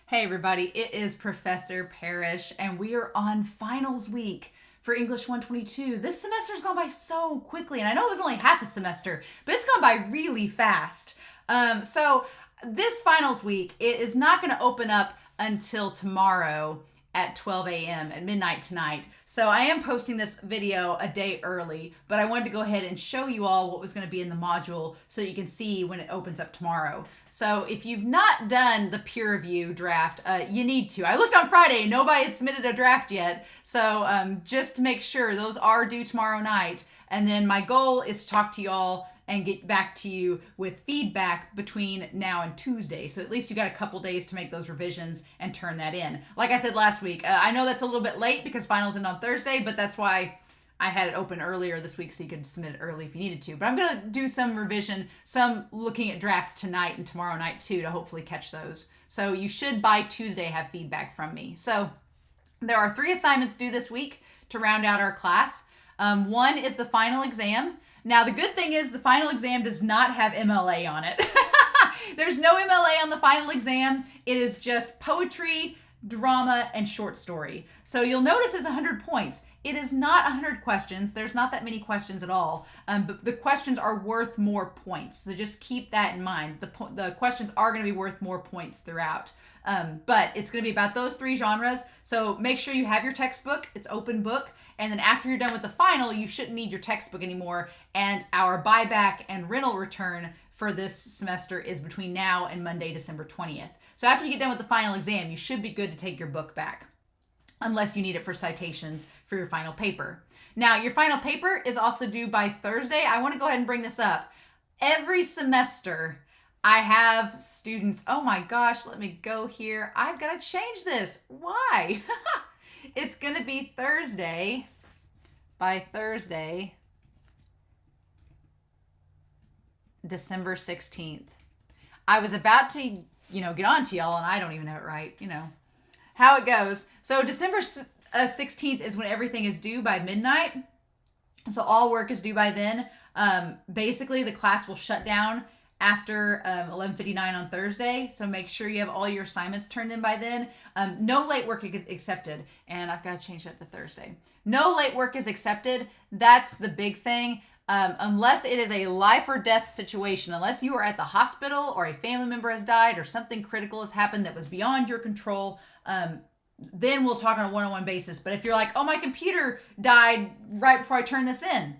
Hey everybody, it is Professor Parish, and we are on finals week for English 122. This semester's gone by so quickly, and I know it was only half a semester, but it's gone by really fast. So this finals week, it is not going to open up until tomorrow at 12 a.m. at midnight tonight. So I am posting this video a day early, but I wanted to go ahead and show you all what was going to be in the module so you can see when it opens up tomorrow. So if you've not done the peer review draft, you need to. I looked on Friday and nobody had submitted a draft yet. So just to make sure, those are due tomorrow night. And then my goal is to talk to y'all and get back to you with feedback between now and Tuesday. So at least you got a couple days to make those revisions and turn that in. Like I said last week, I know that's a little bit late because finals end on Thursday, but that's why I had it open earlier this week so you could submit it early if you needed to. But I'm going to do some revision, some looking at drafts tonight and tomorrow night too to hopefully catch those. So you should by Tuesday have feedback from me. So there are 3 assignments due this week to round out our class. One is the final exam. Now, the good thing is the final exam does not have MLA on it. There's no MLA on the final exam. It is just poetry, drama, and short story. So you'll notice it's 100 points. It is not 100 questions. There's not that many questions at all. But the questions are worth more points. So just keep that in mind. The questions are going to be worth more points throughout. But it's going to be about those 3 genres. So make sure you have your textbook. It's open book. And then after you're done with the final, you shouldn't need your textbook anymore. And our buyback and rental return for this semester is between now and Monday, December 20th. So after you get done with the final exam, you should be good to take your book back, unless you need it for citations for your final paper. Now, your final paper is also due by Thursday. I want to go ahead and bring this up. Every semester, I have students, oh my gosh, let me go here. I've got to change this. Why? It's going to be Thursday, by Thursday, December 16th. I was about to, get on to y'all, and I don't even have it right, how it goes. So December 16th is when everything is due by midnight. So all work is due by then. Basically, the class will shut down after 11:59 on Thursday. So make sure you have all your assignments turned in by then. No late work is accepted. And I've got to change that to Thursday. No late work is accepted. That's the big thing. Unless it is a life or death situation, unless you are at the hospital or a family member has died or something critical has happened that was beyond your control, then we'll talk on a one-on-one basis. But if you're like, oh, my computer died right before I turned this in,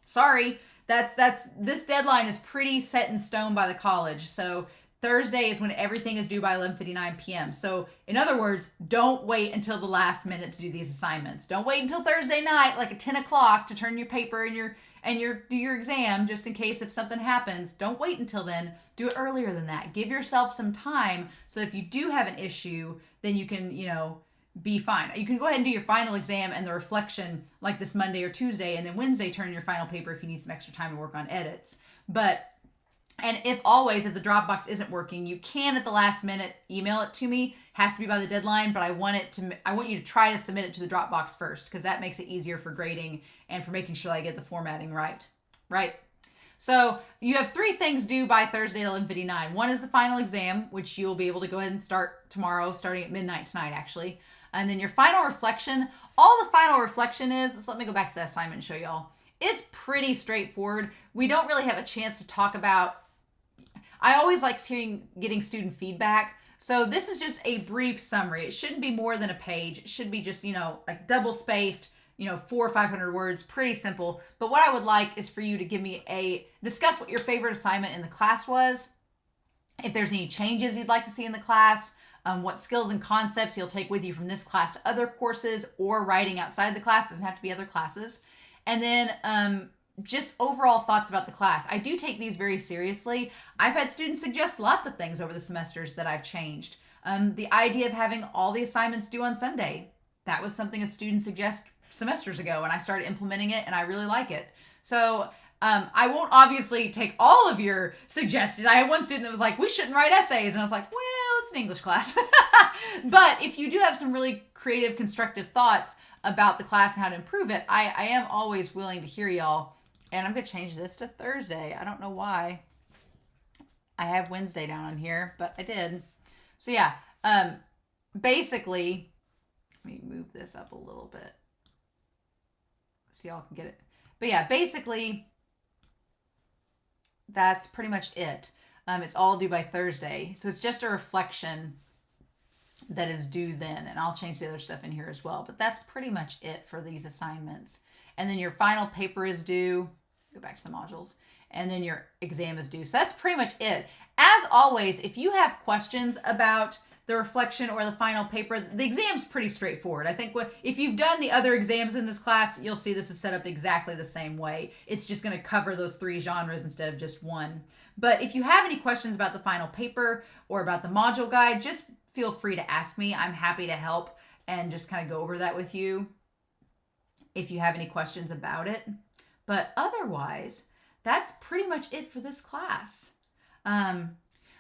sorry, this deadline is pretty set in stone by the college. So Thursday is when everything is due by 11:59 p.m. So in other words, don't wait until the last minute to do these assignments. Don't wait until Thursday night, like at 10 o'clock, to turn your paper and do your exam, just in case if something happens. Don't wait until then. Do it earlier than that. Give yourself some time so if you do have an issue, then you can, be fine. You can go ahead and do your final exam and the reflection like this Monday or Tuesday, and then Wednesday turn your final paper if you need some extra time to work on edits. And if the Dropbox isn't working, you can at the last minute email it to me. Has to be by the deadline, but I want you to try to submit it to the Dropbox first, because that makes it easier for grading and for making sure I get the formatting right. Right? So you have 3 things due by Thursday at 11:59. One is the final exam, which you'll be able to go ahead and start tomorrow, starting at midnight tonight, actually. And then your final reflection. All the final reflection is, let me go back to that assignment and show y'all. It's pretty straightforward. We don't really have a chance to talk about. I always like getting student feedback. So this is just a brief summary. It shouldn't be more than a page. It should be just, like double spaced, 400 or 500 words, pretty simple. But what I would like is for you to discuss what your favorite assignment in the class was, if there's any changes you'd like to see in the class, what skills and concepts you'll take with you from this class to other courses or writing outside the class. Doesn't have to be other classes. And then just overall thoughts about the class. I do take these very seriously. I've had students suggest lots of things over the semesters that I've changed. The idea of having all the assignments due on Sunday, that was something a student suggested semesters ago, and I started implementing it, and I really like it. So I won't obviously take all of your suggestions. I had one student that was like, we shouldn't write essays. And I was like, well, it's an English class. But if you do have some really creative, constructive thoughts about the class and how to improve it, I am always willing to hear y'all. And I'm going to change this to Thursday. I don't know why. I have Wednesday down on here, but I did. So yeah, Basically, let me move this up a little bit so y'all can get it. But yeah, basically, that's pretty much it. It's all due by Thursday. So it's just a reflection that is due then. And I'll change the other stuff in here as well. But that's pretty much it for these assignments. And then your final paper is due. Go back to the modules. And then your exam is due. So that's pretty much it. As always, if you have questions about the reflection or the final paper, the exam's pretty straightforward. I think if you've done the other exams in this class, you'll see this is set up exactly the same way. It's just going to cover those 3 genres instead of just one. But if you have any questions about the final paper or about the module guide, just feel free to ask me. I'm happy to help and just kind of go over that with you if you have any questions about it. But otherwise, that's pretty much it for this class.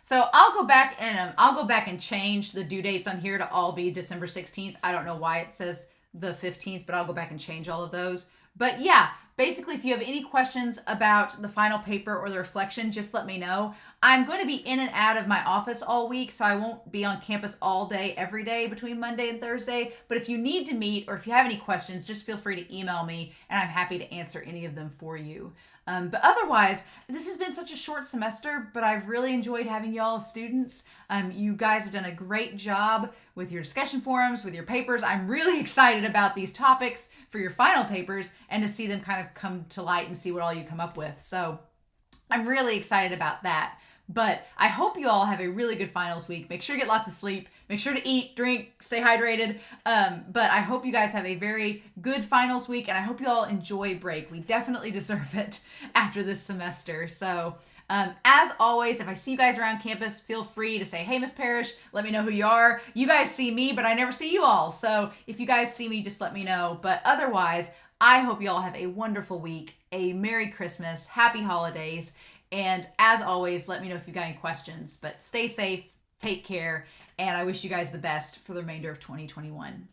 So I'll go back and change the due dates on here to all be December 16th. I don't know why it says the 15th, but I'll go back and change all of those. But yeah, basically, if you have any questions about the final paper or the reflection, just let me know. I'm going to be in and out of my office all week, so I won't be on campus all day, every day between Monday and Thursday. But if you need to meet or if you have any questions, just feel free to email me, and I'm happy to answer any of them for you. But otherwise, this has been such a short semester, but I've really enjoyed having y'all as students. You guys have done a great job with your discussion forums, with your papers. I'm really excited about these topics for your final papers and to see them kind of come to light and see what all you come up with. So I'm really excited about that. But I hope you all have a really good finals week. Make sure to get lots of sleep. Make sure to eat, drink, stay hydrated. But I hope you guys have a very good finals week, and I hope you all enjoy break. We definitely deserve it after this semester. So as always, if I see you guys around campus, feel free to say, hey, Miss Parish, let me know who you are. You guys see me, but I never see you all. So if you guys see me, just let me know. But otherwise, I hope you all have a wonderful week, a Merry Christmas, Happy Holidays. And as always, let me know if you've got any questions. But stay safe, take care, and I wish you guys the best for the remainder of 2021.